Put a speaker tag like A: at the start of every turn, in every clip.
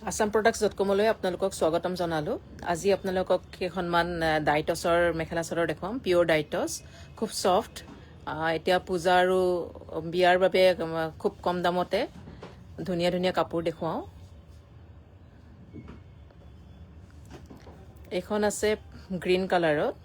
A: assam.products.com লৈ আপোনালোকক স্বাগতম জনালো। আজি আপোনালোকক কেইখনমান ডাইটছৰ মেখেলা চাদৰ দেখুৱাম, পিওৰ ডাইটছ, খুব সফট। এতিয়া পূজা আৰু বিয়াৰ বাবে খুব কম দামতে ধুনীয়া ধুনীয়া কাপোৰ দেখুৱাও। এখন আছে গ্ৰীণ কালাৰত,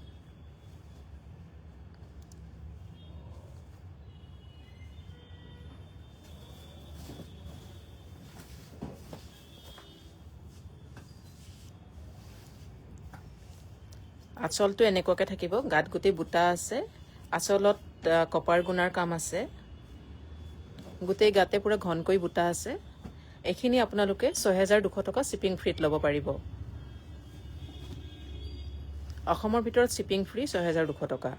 A: আঁচলটো এনেকুৱাকে থাকিব, গাত গোটেই বুটা আছে, আঁচলত কপাৰ গুণাৰ কাম আছে, গোটেই গাতে পুৰা ঘনকৈ বুটা আছে। এইখিনি আপোনালোকে ৬,২০০ টকা শ্বিপিং ফ্ৰীত ল'ব পাৰিব। অসমৰ ভিতৰত শ্বিপিং ফ্ৰী ৬,২০০ টকা।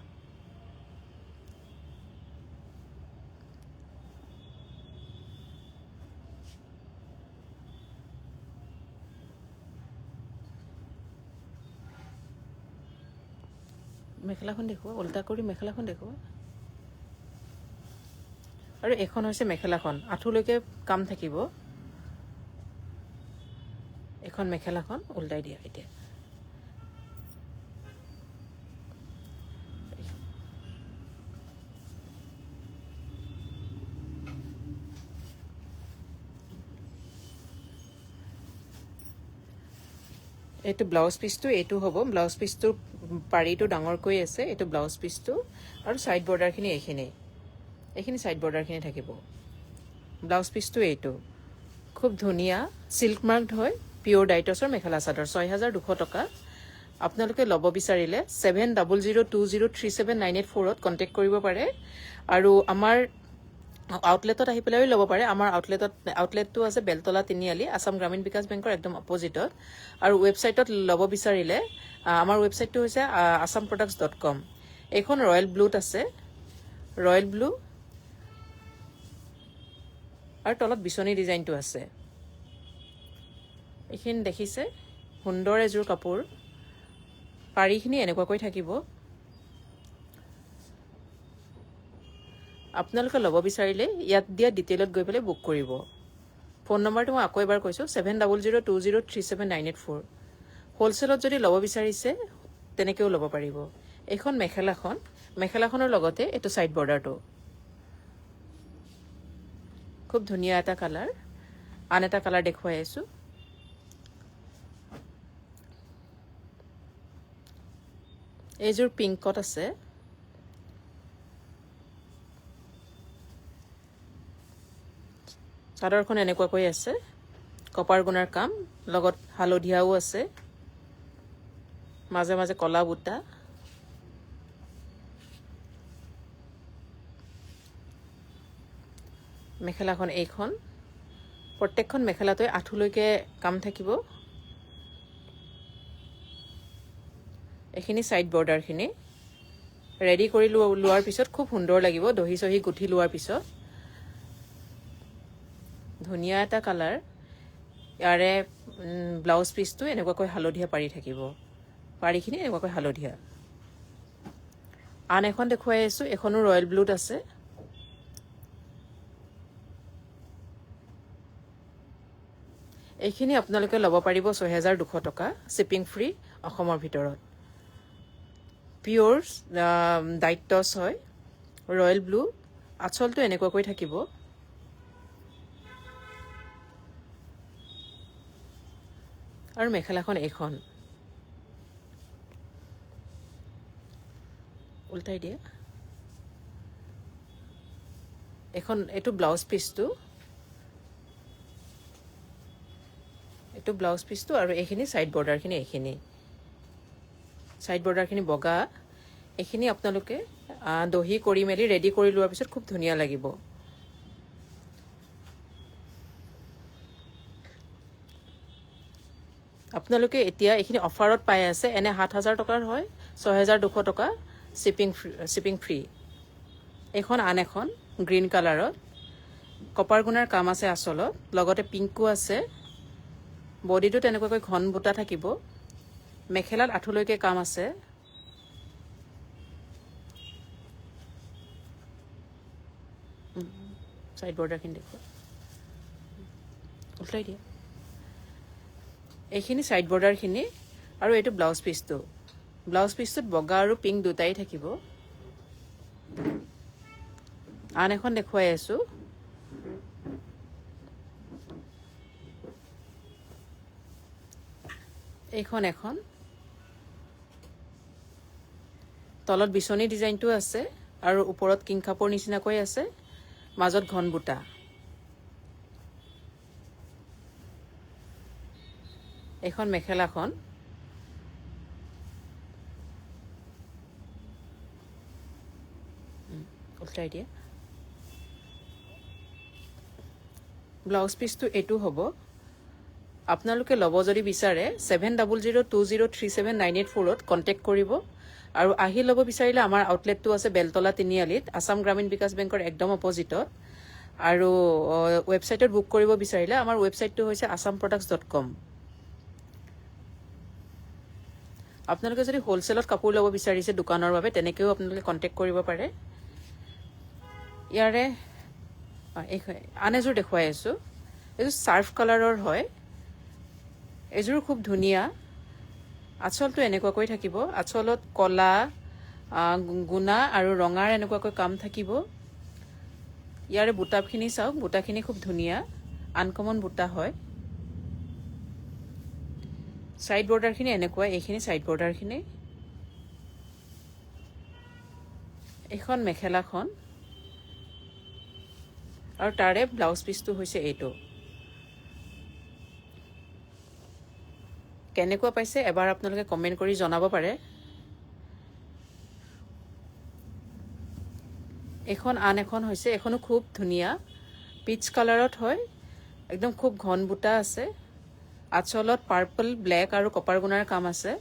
A: মেখেলাখন দেখুৱা, উল্টা কৰি মেখেলাখন দেখুৱা। আৰু এখন হৈছে মেখেলাখন, আঁঠুলৈকে কাম থাকিব। এখন মেখেলাখন উল্টাই দিয়া এতিয়া। এইটো ব্লাউজ পিচটো, এইটো হ'ব ব্লাউজ পিচটো, পাৰিটো ডাঙৰকৈ আছে, এইটো ব্লাউজ পিচটো। আৰু ছাইড বৰ্ডাৰখিনি এইখিনি ছাইড বৰ্ডাৰখিনি থাকিব। ব্লাউজ পিচটো এইটো খুব ধুনীয়া, চিল্ক মাৰ্কড হয়, পিয়'ৰ ডাইটছৰ মেখেলা চাদৰ, ৬,২০০ টকা। আপোনালোকে ল'ব বিচাৰিলে 7000203798 কণ্টেক্ট কৰিব পাৰে। আৰু আমাৰ আউটলেটত আহি পেলাইও ল'ব পাৰে। আমাৰ আউটলেটটো আছে বেলতলা তিনিআলি, আসাম গ্ৰামীণ বিকাশ বেংকৰ একদম অপজিটত। আৰু ৱেবছাইটত ল'ব বিচাৰিলে আমাৰ ৱেবছাইটটো হৈছে assam.products.com। এইখন ৰয়েল ব্লুত আছে, ৰয়েল ব্লু, আৰু তলত বিচনী ডিজাইনটো আছে। এইখিনি দেখিছে, সুন্দৰ এযোৰ কাপোৰ। পাৰিখিনি এনেকুৱাকৈ থাকিব। আপোনালোকে ল'ব বিচাৰিলে ইয়াত দিয়া ডিটেইলত গৈ পেলাই বুক কৰিব। ফোন নম্বৰটো মই আকৌ এবাৰ কৈছোঁ, 7000203798। হ'লচেলত যদি ল'ব বিচাৰিছে তেনেকৈও ল'ব পাৰিব। এইখন মেখেলাখনৰ লগতে এইটো ছাইড বৰ্ডাৰটো খুব ধুনীয়া এটা কালাৰ। আন এটা কালাৰ দেখুৱাই আছোঁ। এইযোৰ পিংকত আছে। চাদৰখন এনেকুৱাকৈ আছে, কপাৰ গুণাৰ কাম, লগত হালধীয়াও আছে, মাজে মাজে কলা বুটা। মেখেলাখন এইখন, প্ৰত্যেকখন মেখেলাটোৱে আঁঠুলৈকে কাম থাকিব। এইখিনি ছাইড বৰ্ডাৰখিনি ৰেডি কৰি লোৱাৰ পিছত খুব সুন্দৰ লাগিব, দহি চহি গুঠি লোৱাৰ পিছত। ধুনীয়া এটা কালাৰ। ইয়াৰে ব্লাউজ পিচটো এনেকুৱাকৈ হালধীয়া পাৰি থাকিব, পাৰিখিনি এনেকুৱাকৈ হালধীয়া। আন এখন দেখুৱাই আছোঁ, এখনো ৰয়েল ব্লুত আছে। এইখিনি আপোনালোকে ল'ব পাৰিব ৬,২০০ টকা শ্বিপিং ফ্ৰী অসমৰ ভিতৰত। পিয়'ৰ ডাইটছ হয়, ৰয়েল ব্লু, আঁচলটো এনেকুৱাকৈ থাকিব। আৰু মেখেলাখন এইখন, উল্টাই দিয়া। এইটো ব্লাউজ পিচটো, আৰু এইখিনি ছাইড বৰ্ডাৰখিনি বগা। এইখিনি আপোনালোকে দহি কৰি মেলি ৰেডি কৰি লোৱাৰ পিছত খুব ধুনীয়া লাগিব। আপোনালোকে এতিয়া এইখিনি অফাৰত পাই আছে, এনে ৭,০০০ টকাৰ হয়, ৬,২০০ টকা শ্বিপিং ফ্ৰী। এইখন আন এখন গ্ৰীণ কালাৰত, কপাৰ গুণাৰ কাম আছে আঁচলত, লগতে পিংকো আছে। বডিটো তেনেকুৱাকৈ ঘন বুটা থাকিব, মেখেলাত আঁঠুলৈকে কাম আছে। ছাইড বৰ্ডাৰখিনি দেখুৱা, উল্টাই দিয়া। এইখিনি সাইড বৰ্ডাৰখিনি আৰু এইটো ব্লাউজ পিচটো বগা আৰু পিংক দুটাই থাকিব আন এখন দেখুৱাই আছো এইখন এখন তলত বিছনি ডিজাইনটো আছে আৰু ওপৰত কিং কাপোৰ নিচিনাকৈ আছে মাজত ঘন বুটা এখন মেখেলাখন উল্টাই দিয়া ব্লাউজ পিচটো এটো হ'ব আপোনালোকে লব যদি বিচাৰে 7002037984 ত কন্টাক্ট কৰিব আৰু আহি লব বিচাৰিলে আমাৰ আউটলেটটো আছে বেলতলা তিনিআলিত আসাম গ্ৰামীণ বিকাশ বেংকৰ একদম অপজিটত আৰু ওয়েবসাইটত বুক কৰিব বিচাৰিলে আমাৰ ওয়েবসাইটটো হৈছে assamproducts.com আপোনালোকে যদি হোলসেলত কাপোৰ লব বিচাৰিছে দোকানৰ বাবে তেনেকৈও আপোনালোকে কন্টাক্ট কৰিব পাৰে ইয়াৰে আনেজুৰ দেখুৱাই আছো এইটো সাৰ্ফ কালাৰৰ হয় এজুৰ খুব ধুনিয়া আচলটো এনেকুৱাকৈ থাকিব আচলত কলা গুনা আৰু ৰঙাৰ এনেকুৱাকৈ কাম থাকিব ইয়াৰে বুটাখিনি চাওক বুটাখিনি খুব ধুনিয়া আনকমন বুটা হয় সাইড বৰ্ডাৰখিনি এনেকুৱা এইখিনি সাইড বৰ্ডাৰখিনি এখন মেখেলাখন আৰু তাৰে ব্লাউজ পিচটো হৈছে এইটো কেনেকুৱা পাইছে এবাৰ আপোনালোকে কমেন্ট কৰি জনাব পাৰে এখন আন এখন হৈছে এখনো খুব ধুনিয়া পিচ কালাৰত হয় একদম খুব ঘন বুটা আছে আচলত পাৰ্পল ব্ল্যাক আৰু কপাৰ গুণাৰ কাম আছে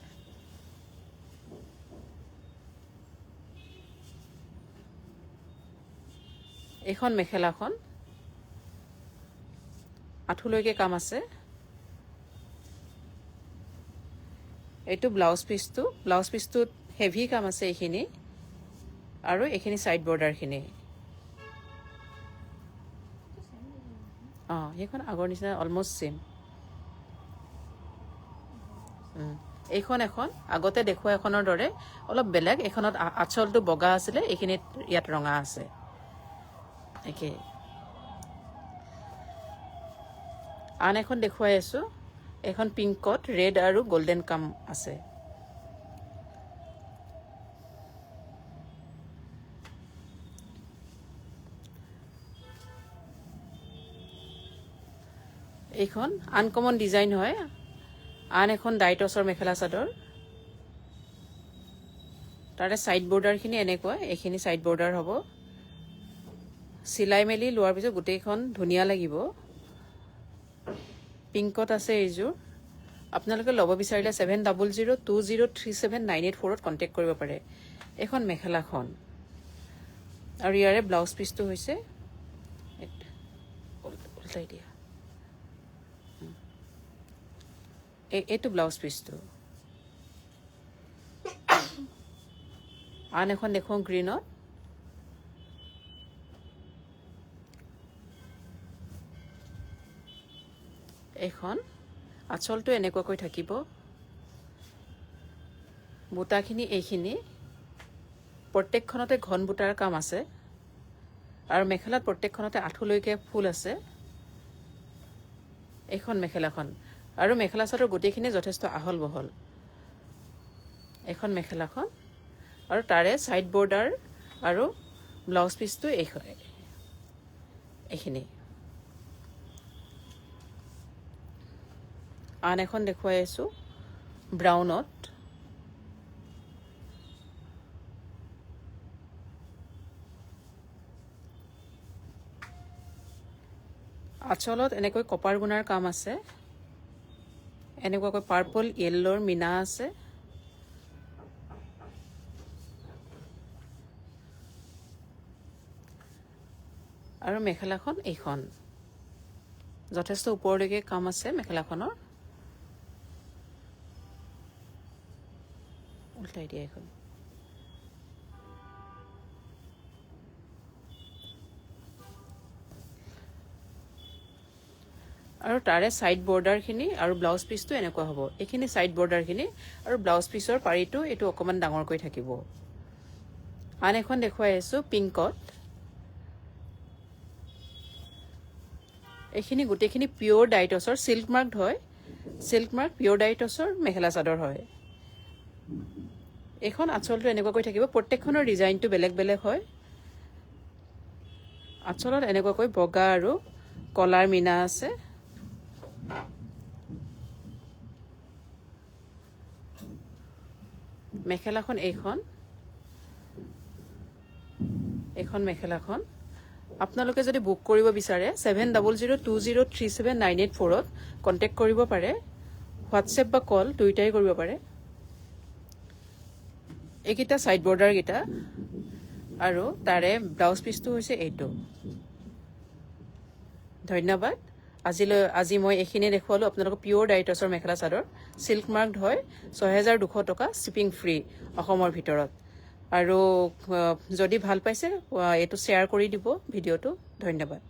A: এখন মেখেলাখন আঠুলৈকে কাম আছে এইটো ব্লাউজ পিচটো হেভি কাম আছে এইখিনি আৰু এইখিনি সাইড বৰ্ডাৰখিনি এইখন আগৰ নিচিনা অলমোস্ট সেম এইখন এখন আগতে দেখুৱা এখনৰ দৰে অলপ বেলেগ এখনত আচলটো বগা আছিল এইখিনিত ইয়াত ৰঙা আছে একে আন এখন দেখুৱাই আছো এখন পিংকত ৰেড আৰু গোল্ডেন কাম আছে এইখন আনকমন ডিজাইন হয় আন এখন ডাইটছৰ মেখেলা চাদৰ তাৰে সাইড বৰ্ডাৰখিনি এনেকুৱা এইখিনি সাইড বৰ্ডাৰ হ'ব সিলাই মেলি লোৱাৰ পিছত গোটেইখন ধুনিয়া লাগিব পিংকত আছে এইজোৰ আপোনালোকে লব বিচাৰিলে 7002037984 ত কন্টাক্ট কৰিব পাৰে এখন মেখেলাখন আৰু ইয়াৰে ব্লাউজ পিচটো হৈছে উল্টাই দিয়া এইটো ব্লাউজ পিচটো আন এখন দেখুৱাম গ্ৰীনত এখন আচলটো এনেকুৱাকৈ থাকিব বুটাখিনি এইখিনি প্ৰত্যেকখনতে ঘন বুটাৰ কাম আছে আৰু মেখেলাত প্ৰত্যেকখনতে আঠুলৈকে ফুল আছে এখন মেখেলাখন আৰু মেখেলা চাদৰ গোটেইখিনি যথেষ্ট আহল বহল এখন মেখেলাখন আৰু তাৰে সাইড বৰ্ডাৰ আৰু ব্লাউজ পিচটো এইখিনি আন এখন দেখুৱাই আছো ব্ৰাউনত আচলত এনেকৈ কপাৰ গুণাৰ কাম আছে এনেকুৱাকৈ পাৰ্পল ইয়েলোৰ মিনা আছে আৰু মেখেলাখন এইখন যথেষ্ট ওপৰলৈকে কাম আছে মেখেলাখনৰ উল্টাই দিয়া এখন আৰু তাৰে সাইড বৰ্ডাৰখিনি আৰু ব্লাউজ পিচটো এনেকুৱা হ'ব এইখিনি সাইড বৰ্ডাৰখিনি আৰু ব্লাউজ পিচৰ পাৰিটো এটো অকমান ডাঙৰকৈ থাকিব আন এখন দেখুৱাই আছো পিংকত এইখিনি গোটেইখিনি পিওৰ ডাইটছৰ সিল্ক মাৰ্কড হয় silk mark pure ডাইটছৰ mekhela chador হয় এখন আঁচলটো এনেকুৱাকৈ থাকিব প্ৰত্যেকখনৰ ডিজাইনটো বেলেগ বেলেগ হয় আঁচলত এনেকুৱাকৈ বগা আৰু কলাৰ মিনা আছে মেখেলাখন এইখন মেখেলাখন আপোনালোকে যদি বুক কৰিব বিচাৰে 7002037984 ত কন্টাক্ট কৰিব পাৰে হোৱাটসএপ বা কল দুইটাই কৰিব পাৰে এইকিটা সাইড বৰ্ডাৰ গিটা আৰু তাৰে ব্লাউজ পিচটো হৈছে এইটো ধন্যবাদ আজি মই এইখিনি দেখুৱালো আপোনালোকক pure ডাইটছৰ mekhela chador silk marked হয় 6200 টকা শিপিং ফ্ৰী অসমৰ ভিতৰত আৰু যদি ভাল পাইছে এটো শেয়াৰ কৰি দিব ভিডিওটো ধন্যবাদ